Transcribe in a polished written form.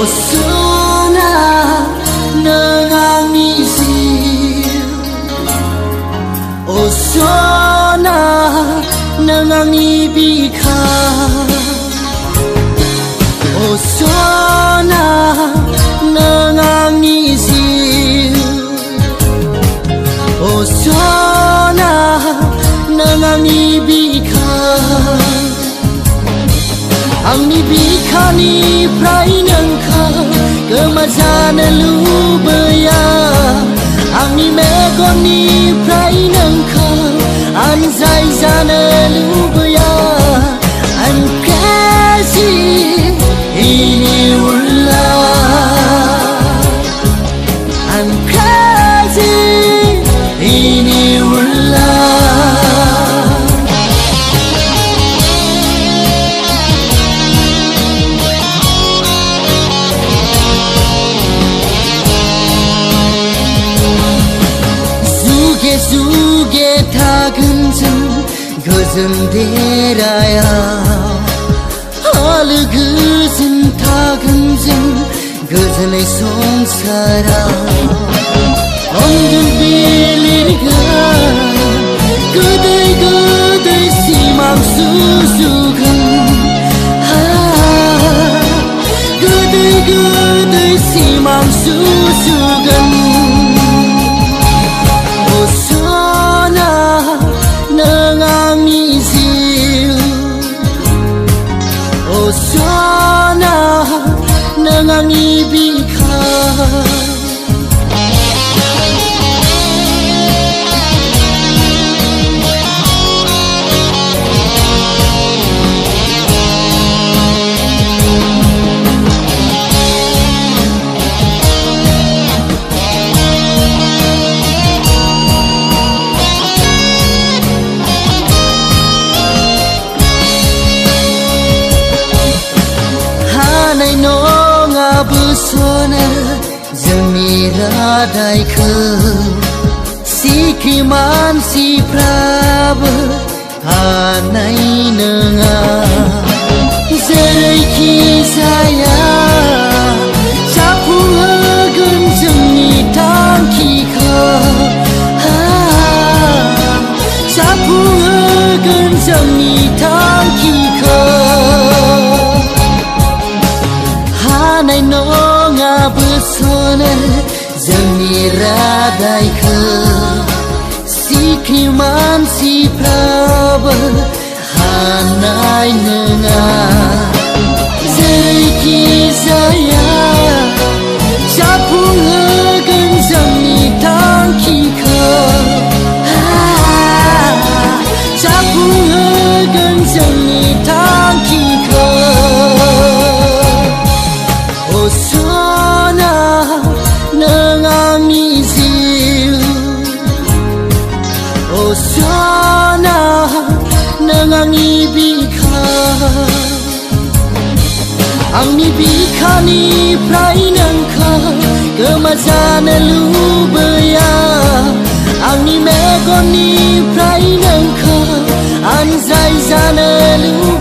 Osona nengang izil, Osona nengang ibika, Osona nengang izil, Osona nengang ibika. Angni bikaniफ्राय नोंखौ गोमाजानो लुबैया आंनि मेगननिफ्राय नोंखौ आनजाय जानो लुबैया I'm crazy in your love I'm crazy in your love zuge tagunjों गोजोन देरायाव आलो गोजोन थागोनजों गोजोनै संसाराव अनगोन बिलिरगोन गोदै गोदै सिमां सुजुगोन गोदै गोदै सिमां सुजुगोन Osona nengang izil, Osona nengang ibika. Busona जोंनि रादायखौ सिखि मानसिफ्राबो हानाय नङा जेरैखि जाया जाफुंहोगोन जोंनि थांखिखौ जाफुंहोगोन जोंनि थांखिखौ हानाय नङा बोसोनो जोंनि रादायखौ सिखि मानसिफ्राबो हानाय नङा जेरैखि जाया जाफुंहोगोन जोंनि थांखिखौ जाफुंहोगोन जोंनि थांखिखौ Osona nengang izil, Osona nengang ibika. Angni bikaniफ्राय नोंखौ गोमाजानो लुबैया आंनि मेगननिफ्राय नोंखौ आनजाय जानो लुबैया